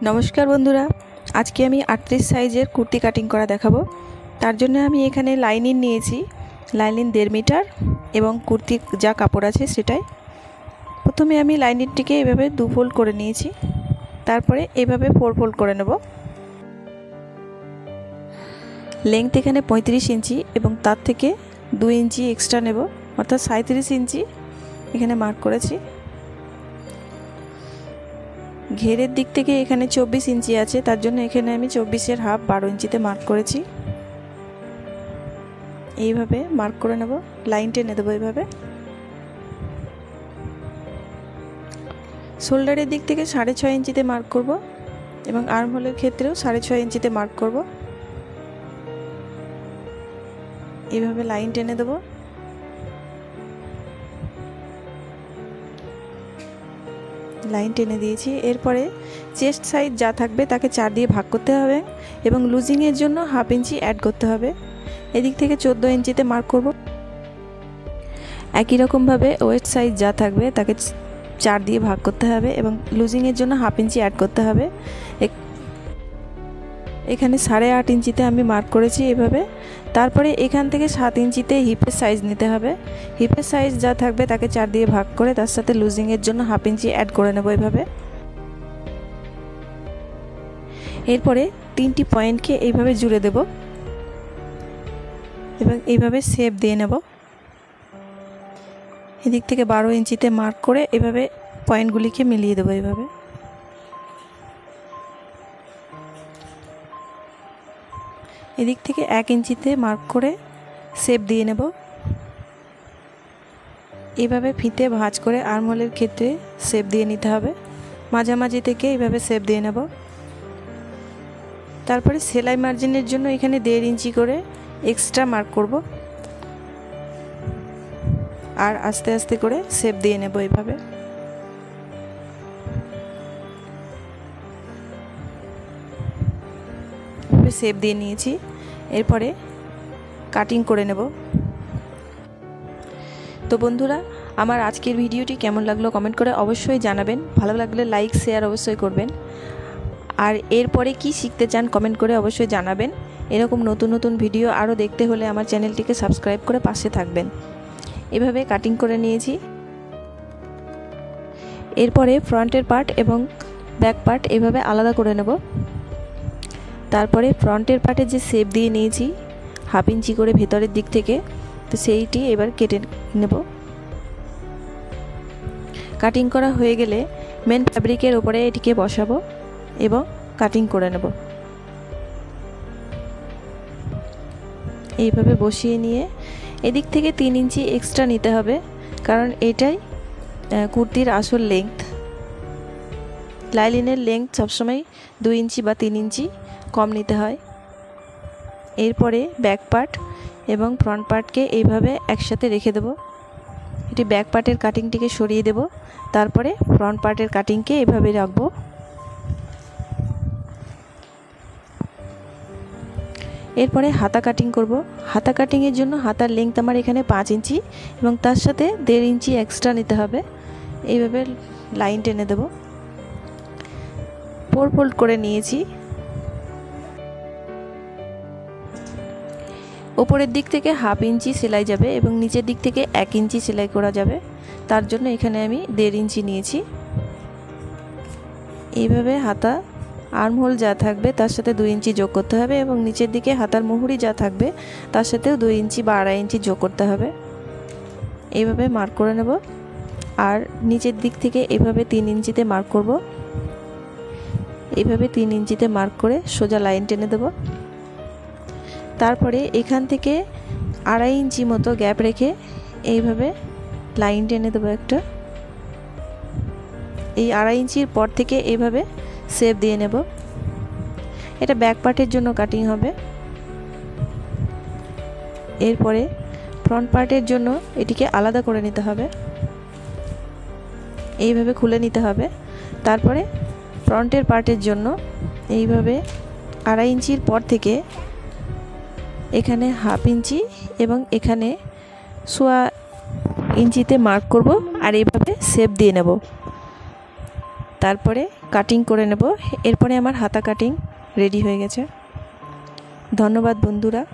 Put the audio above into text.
नमस्कार बंधुरा आज के आमी 38 साइजेर कुर्ती काटिंग करा देखाबो। तार जन्य आमी एखाने लाइनिंग नियेछि, लाइनिंग 1.5 मीटार एबं कुर्ती जा कापड़ आछे सेटाई प्रथमे आमी लाइनिंगटिके एभाবে 2 फोल्ड करे नियेछि, तारपरे एभाবে 4 फोल्ड करे नेब। लेंथ एखाने 35 इंची एबं तार थेके 2 इंची एक्सट्रा नेब, अर्थात 37 इंची एखाने मार्क करेछि। घेरेर दिक থেকে এখানে 24 ইঞ্চি আছে, তার জন্য এখানে আমি 24 এর হাফ 12 ইঞ্চিতে মার্ক করেছি। এইভাবে মার্ক করে নেব, লাইন টেনে দেব এইভাবে। শোল্ডারের দিক থেকে 6.5 ইঞ্চিতে মার্ক করব এবং আর্ম হোলের ক্ষেত্রেও 6.5 ইঞ্চিতে মার্ক করব। এইভাবে লাইন টেনে দেব। लाइन टेने दिएछि। एरपरे चेस्ट साइज जा थाकबे ताके 4 दिए भाग करते हबे एबं लुजिंग एर जोन्नो हाफ इंची ऐड करते हबे। एदिक थेके 14 इंचिते मार्क करब। एकई रकम भावे वेस्ट साइज जा थाकबे ताके 4 दिए भाग करते हबे एबं लुजिंग एर जोन्नो हाफ इंची ऐड करते हबे। एखाने 8.5 इंचिते आमी मार्क करेछि एभाবে। तारपरे एखान থেকে 7 इंचिते हिपेर साइज निते हबे। हिपेर साइज जा थाकबे ताके 4 दिए भाग करे तार साथे लुजिंग एर जोन्नो हाफ इंची ऐड करे नेब एभाবে। एरपरे 3टी पয়েন্টকে এইভাবে জুড়ে দেব এবং এইভাবে শেপ দিয়ে নেব। এদিক থেকে 12 इंचिते मार्क করে এইভাবে পয়েন্টগুলিকে মিলিয়ে দেব এইভাবে। এদিক থেকে 1 इंचिते मार्क করে শেপ দিয়ে নেব। এইভাবে ফিতে ভাঁজ করে আর্মহোলের ক্ষেত্রে শেপ দিয়ে নিতে হবে। মাঝামাঝি থেকে এইভাবে শেপ দিয়ে নেব। তারপরে সেলাই মার্জিনের জন্য এখানে 1.5 इंची করে এক্সট্রা মার্ক করব আর আস্তে আস্তে করে শেপ দিয়ে নেব এইভাবে। शेप दिए निয়েছি। এরপরে কাটিং করে নেব। তো বন্ধুরা আমার আজকের ভিডিওটি কেমন লাগলো কমেন্ট করে অবশ্যই জানাবেন। ভালো লাগলে লাইক শেয়ার অবশ্যই করবেন। আর এরপরে কি শিখতে চান কমেন্ট করে অবশ্যই জানাবেন। এরকম নতুন নতুন ভিডিও আরও দেখতে হলে আমার চ্যানেলটিকে সাবস্ক্রাইব করে পাশে থাকবেন। এভাবে কাটিং করে নিয়েছি। এরপরে ফ্রন্টের পার্ট এবং ব্যাক পার্ট এভাবে আলাদা করে নেব। তারপরে ফ্রন্টের পার্টে যে শেপ দিয়ে নিয়েছি হাফ ইঞ্চি করে ভেতরের দিক থেকে, তো সেইটি এবার কেটে নেব। কাটিং করা হয়ে গেলে মেন ফ্যাব্রিকের উপরে এটিকে বসাবো এবং কাটিং করে নেব। এইভাবে বসিয়ে নিয়ে এদিক থেকে 3 इंची এক্সট্রা নিতে হবে, কারণ এটাই কুর্তির আসল লেংথ। লাইনিংয়ের লেংথ সবসময় 2 इंची বা 3 इंची কম নিতে হয়। এরপরে ব্যাক পার্ট এবং ফ্রন্ট পার্টকে এইভাবে একসাথে রেখে দেব। এটি ব্যাক পার্টের কাটিংটিকে সরিয়ে দেব, তারপরে ফ্রন্ট পার্টের কাটিংকে এইভাবে রাখবো। এরপরে হাতা কাটিং করব। হাতা কাটিংয়ের জন্য হাতার লেংথ আমার এখানে 5 इंची এবং তার সাথে 1.5 इंची এক্সট্রা নিতে হবে। এইভাবে লাইন টেনে দেব। 4 ফোল্ড করে নিয়েছি। উপরের দিক থেকে হাফ ইঞ্চি সেলাই যাবে এবং নিচের দিক থেকে 1 इंची সেলাই করা যাবে। তার জন্য এখানে আমি 1.5 इंची নিয়েছি। এইভাবে হাতা আর্মহোল যা থাকবে তার সাথে 2 इंची যোগ করতে হবে এবং নিচের দিকে হাতার মুহুরি যা থাকবে তার সাথেও 2 इंची বা 2.5 इंची যোগ করতে হবে। এইভাবে মার্ক করে নেব আর নিচের দিক থেকে এইভাবে 3 इंचिতে মার্ক করব। এইভাবে 3 इंचिতে মার্ক করে সোজা লাইন টেনে দেব। তারপরে এখান থেকে 2.5 इंची মতো গ্যাপ রেখে এইভাবে লাইন টেনে দেব একটা। এই 2.5 इंचिর পর থেকে এইভাবে শেপ দিয়ে নেব। এটা ব্যাক পার্টের জন্য কাটিং হবে। এরপরে ফ্রন্ট পার্টের জন্য এটিকে আলাদা করে নিতে হবে। এইভাবে খুলে নিতে হবে। তারপরে ফ্রন্টের পার্টের জন্য এইভাবে 2.5 इंचिর পর থেকে এখানে হাফ ইঞ্চি এবং এখানে 1.25 इंचिते मार्क करब और এইভাবে শেপ দিয়ে নেব। তারপরে কাটিং করে নেব। এরপরে আমার হাতা কাটিং রেডি হয়ে গেছে। ধন্যবাদ বন্ধুরা।